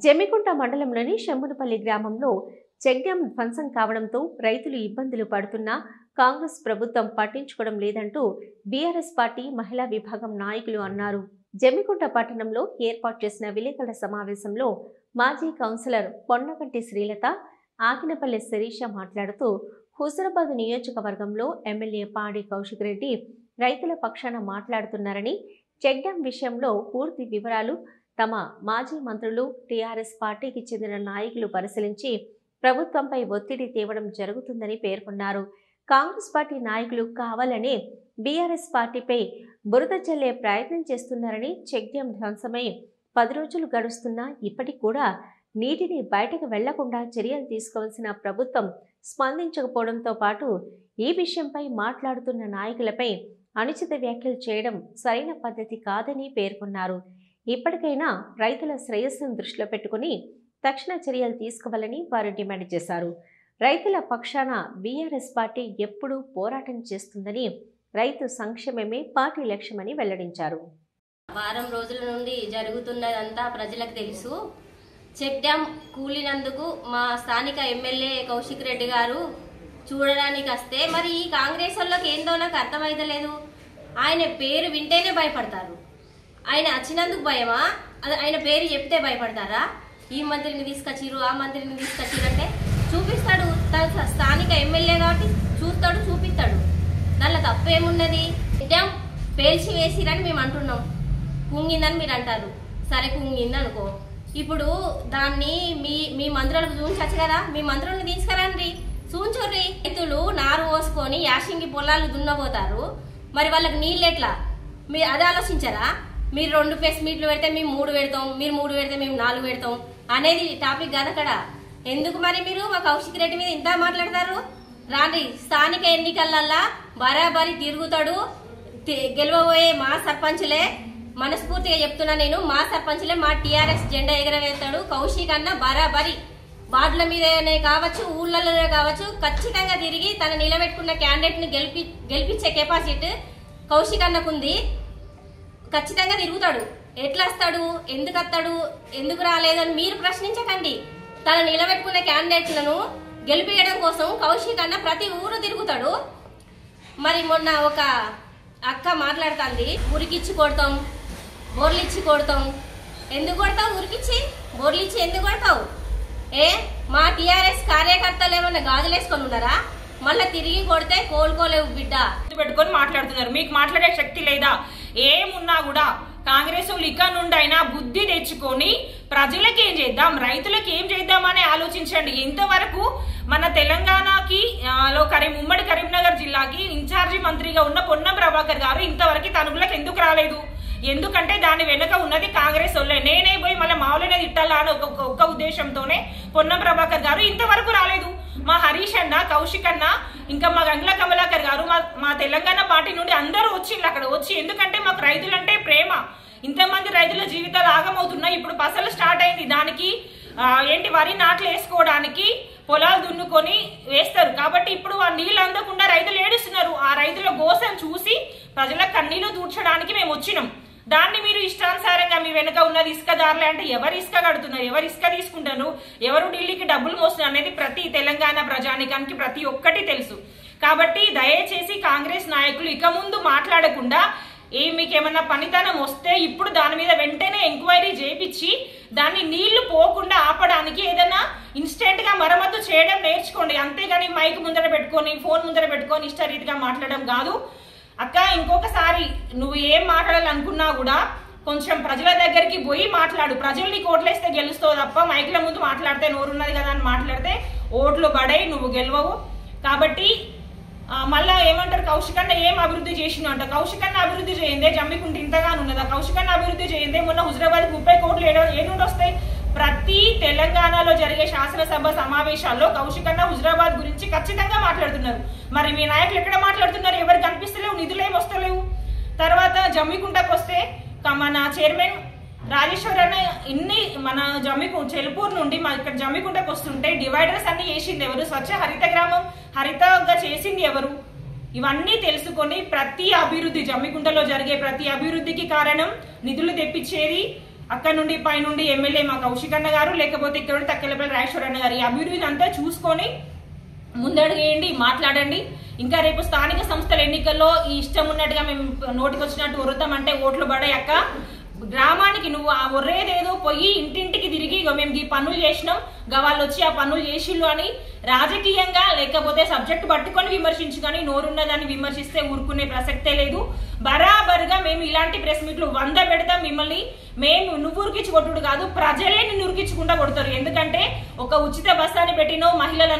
జమ్మికుంట మండలంలోని శంభునపల్లి గ్రామంలో check dam ధ్వంసం కావడంతో రైతులు ఇబ్బందులు పడుతున్నా కాంగ్రెస్ ప్రభుత్వం పట్టించుకోవడం లేదంటూ బీఆర్ఎస్ పార్టీ మహిళా విభాగం నాయకులు అన్నారు. జమ్మికుంట పట్టణంలో ఏర్పాటు చేసిన విలేకరుల సమావేశంలో మాజీ కౌన్సిలర్ పొన్నగంటి శ్రీలత, ఆకినపల్లి శిరీష మాట్లాడుతూ హుజురాబాద్ నియోజకవర్గంలో ఎమ్మెల్యే పాడి కౌశిక్ రెడ్డి రైతుల పక్షాన మాట్లాడుతున్నారని, చెక్ డ్యాం విషయంలో పూర్తి వివరాలు తమ మాజీ మంత్రులు, టీఆర్ఎస్ పార్టీకి చెందిన నాయకులు పరిశీలించి ప్రభుత్వంపై ఒత్తిడి తేవడం జరుగుతుందని పేర్కొన్నారు. కాంగ్రెస్ పార్టీ నాయకులు కావాలనే బీఆర్ఎస్ పార్టీపై బురద చల్లే ప్రయత్నం చేస్తున్నారని, చెక్ డ్యాం ధ్వంసమై 10 రోజులు గడుస్తున్నా ఇప్పటికి కూడా నీటిని బయటకు వెళ్లకుండా చర్యలు తీసుకోవాల్సిన ప్రభుత్వం స్పందించకపోవడంతో పాటు ఈ విషయంపై మాట్లాడుతున్న నాయకులపై అనుచిత వ్యాఖ్యలు చేయడం సరైన పద్ధతి కాదని పేర్కొన్నారు. ఇప్పటికైనా రైతుల శ్రేయస్సును దృష్టిలో పెట్టుకుని తక్షణ చర్యలు తీసుకోవాలని వారు డిమాండ్ చేశారు. రైతుల పక్షాన బీఆర్ఎస్ పార్టీ ఎప్పుడూ పోరాటం చేస్తుందని, రైతు సంక్షేమమే పార్టీ లక్ష్యమని వెల్లడించారు. వారం రోజుల నుండి జరుగుతున్నదంతా ప్రజలకు తెలుసు. చెక్ డ్యాం కూలినందుకు మా స్థానిక ఎమ్మెల్యే కౌశిక్ రెడ్డి గారు చూడడానికి వస్తే మరి ఈ కాంగ్రెస్ వాళ్ళకి ఏందో నాకు అర్థమైతలేదు. ఆయన పేరు వింటేనే భయపడతారు. ఆయన వచ్చినందుకు భయమా? ఆయన పేరు చెప్తే భయపడతారా? ఈ మంత్రిని తీసుకొచ్చిరు, ఆ మంత్రిని తీసుకొచ్చిరు అంటే చూపిస్తాడు. తన స్థానిక ఎమ్మెల్యే కాబట్టి చూస్తాడు, చూపిస్తాడు. దానిలో తప్పేమున్నది? డ్యాం పేల్చి వేసిరని మేము అంటున్నాం, కుంగిందని మీరు అంటారు. సరే కుంగింది అనుకో, ఇప్పుడు దాన్ని మీ మంత్రులకు చూపించచ్చు కదా. మీ మంత్రులను తీసుకురండి, చూంచుర్రి. రైతులు నారు పోసుకొని యాషింగి పొలాలు దున్నబోతారు. మరి వాళ్ళకి నీళ్ళు ఎట్లా? మీరు అది ఆలోచించారా? మీరు 2 ప్రెస్ మీట్లు పెడితే మేము 3 పెడతాం, మీరు 3 పెడితే మేము 4 పెడతాం అనేది టాపిక్ కాదు అక్కడ. ఎందుకు మరి మీరు మా కౌశిక్ రెడ్డి మీద ఇంత మాట్లాడతారు? రాండి, స్థానిక ఎన్నికలల్లా బరాబరి తిరుగుతాడు. గెలవబోయే మా సర్పంచులే, మనస్ఫూర్తిగా చెప్తున్నా నేను, మా సర్పంచులే మా టీఆర్ఎస్ జెండా ఎగరవేస్తాడు. కౌశిక్ అన్న బరాబరి వార్డుల మీదనే కావచ్చు, ఊళ్ళలోనే కావచ్చు, ఖచ్చితంగా తిరిగి తన నిలబెట్టుకున్న క్యాండిడేట్ ని గెలిపించే కెపాసిటీ కౌశిక్ అన్నకుంది. ఖచ్చితంగా తిరుగుతాడు. ఎట్లా వస్తాడు, ఎందుకు వస్తాడు, ఎందుకు రాలేదు అని మీరు ప్రశ్నించకండి. తన నిలబెట్టుకునే క్యాండిడేట్లను గెలిపించడం కోసం కౌశిక్ అన్న ప్రతి ఊరు తిరుగుతాడు. మరి మొన్న ఒక అక్క మాట్లాడుతుంది, ఉరికిచ్చి కొడతాం, బోర్లిచ్చి కొడతాం. ఎందుకు కొడతావు? ఉరికిచ్చి బోర్లిచ్చి ఎందుకు కొడతావు? మా టీఆర్ఎస్ కార్యకర్తలు ఏమన్నా గాజులేసుకొని ఉన్నారా? మళ్ళీ తిరిగి కొడితే కోలుకోలేవు బిడ్డ. పెట్టుకొని మాట్లాడుతున్నారు. మీకు మాట్లాడే శక్తి లేదా? ఏమున్నా కూడా కాంగ్రెస్ వాళ్ళు ఇక నుండి అయినా బుద్ధి తెచ్చుకొని ప్రజలకు ఏం చేద్దాం, రైతులకు ఏం చేద్దాం అని ఆలోచించండి. ఇంతవరకు మన తెలంగాణకి ఉమ్మడి కరీంనగర్ జిల్లాకి ఇన్ఛార్జి మంత్రిగా ఉన్న పొన్నం ప్రభాకర్ గారు ఇంతవరకు తణుకులకు ఎందుకు రాలేదు? ఎందుకంటే దాని వెనుక ఉన్నది కాంగ్రెస్ వాళ్ళే. నేనే పోయి మళ్ళీ మావులనే తిట్టాలా అని ఒక్క ఉద్దేశంతోనే పొన్నం ప్రభాకర్ గారు ఇంతవరకు రాలేదు. మా హరీష్ అన్న, కౌశిక్ అన్న, ఇంకా మా గంగ్ల కమలాకర్ గారు, మా తెలంగాణ పార్టీ నుండి అందరూ వచ్చిండ్రు అక్కడ వచ్చి. ఎందుకంటే మాకు రైతులంటే ప్రేమ. ఇంతమంది రైతుల జీవితాలు ఆగమవుతున్నాయి. ఇప్పుడు పసలు స్టార్ట్ అయింది. దానికి వరి నాట్లు వేసుకోవడానికి పొలాలు దున్నుకొని వేస్తారు. కాబట్టి ఇప్పుడు ఆ నీళ్ళు అందకుండా రైతులు ఏడుస్తున్నారు. ఆ రైతుల కోసం చూసి ప్రజల కన్నీళ్లు దూర్చడానికి మేము వచ్చినాం. దాన్ని మీరు ఇష్టానుసారంగా మీ వెనుక ఉన్నది ఇసుకదారులే అంటే ఎవరు ఇసుక కడుతున్నారు, ఎవరు ఇసుక తీసుకుంటారు, ఎవరు ఢిల్లీకి డబ్బులు మోస్తున్నారు అనేది ప్రతి తెలంగాణ ప్రజానికానికి ప్రతి ఒక్కటి తెలుసు. కాబట్టి దయచేసి కాంగ్రెస్ నాయకులు ఇక ముందు మాట్లాడకుండా మీకేమన్నా పనితనం వస్తే ఇప్పుడు దాని మీద వెంటనే ఎంక్వైరీ చేయించి దాన్ని నీళ్లు పోకుండా ఆపడానికి ఏదైనా ఇన్స్టెంట్ గా మరమ్మతు చేయడం నేర్చుకోండి. అంతేగాని మైక్ ముందర పెట్టుకొని, ఫోన్ ముందర పెట్టుకొని ఇష్టరీతిగా మాట్లాడడం కాదు. అక్క, ఇంకొకసారి నువ్వు ఏం మాట్లాడాలనుకున్నా కూడా కొంచెం ప్రజల దగ్గరికి పోయి మాట్లాడు. ప్రజల్ని ఓట్లేస్తే గెలుస్తావు తప్ప మైకుల ముందు మాట్లాడితే నోరున్నది కదా అని మాట్లాడితే ఓట్లు పడై నువ్వు గెలవవు. కాబట్టి మళ్ళా ఏమంటారు, కౌశిక్ అన్న ఏం అభివృద్ధి చేసిండు అంట. కౌశిక్ అన్న అభివృద్ధి చేయందే జమ్మికుంట ఇంతగాను ఉన్నదా? కౌశిక్ అన్న అభివృద్ధి చేయందే మొన్న హుజురాబాద్ 30 కోట్లు ఏడుండి వస్తాయి. ప్రతి తెలంగాణలో జరిగే శాసనసభ సమావేశాల్లో కౌశిక్ అన్న హుజురాబాద్ గురించి ఖచ్చితంగా మాట్లాడుతున్నారు. మరి మీ నాయకులు ఎక్కడ మాట్లాడుతున్నారు? ఎవరికి కనిపిస్తలేవు, నిధులు ఏమి వస్తలేవు. తర్వాత జమ్మికుంటకు వస్తే మన చైర్మన్ రాజేశ్వర్ అన్న మన చెలుపూరు నుండి ఇక్కడ జమ్మికుంటకు వస్తుంటే డివైడర్స్ అన్ని చేసింది ఎవరు? స్వచ్ఛ హరిత గ్రామం హరితగా చేసింది ఎవరు? ఇవన్నీ తెలుసుకొని ప్రతి అభివృద్ధి జమ్మికుంటలో జరిగే ప్రతి అభివృద్ధికి కారణం నిధులు తెప్పించేది అక్కడ నుండి పైనుండి ఎమ్మెల్యే మా కౌశిక్ అన్న గారు, లేకపోతే ఇక్కడ తక్కెలపల్లి రాజేశ్వర అన్న గారు ఈ అభివృద్ధి అంతా చూసుకొని ముందడుగేయండి, మాట్లాడండి. ఇంకా రేపు స్థానిక సంస్థల ఎన్నికల్లో ఈ ఇష్టం ఉన్నట్టుగా మేము నోటికి వచ్చినట్టు ఒరుతామంటే ఓట్లు పడేయక్క. గ్రామానికి నువ్వు ఆ ఒర్రేదేదో పోయి ఇంటింటికి తిరిగి మేము ఈ పనులు చేసినాం, వాళ్ళు వచ్చి ఆ పనులు చేసిళ్ళు అని రాజకీయంగా లేకపోతే సబ్జెక్ట్ పట్టుకొని విమర్శించు, కానీ నోరున్నదాన్ని విమర్శిస్తే ఊరుకునే ప్రసక్తే లేదు. బరాబరుగా మేము ఇలాంటి ప్రెస్ మీట్లు 100 పెడతాం. మిమ్మల్ని మేము నువ్వు ఉరికించి కొట్టుడు కాదు, ప్రజలే నిన్ను ఉరికించుకుంటా కొడతారు. ఎందుకంటే ఒక ఉచిత బస్సాన్ని పెట్టినో మహిళలను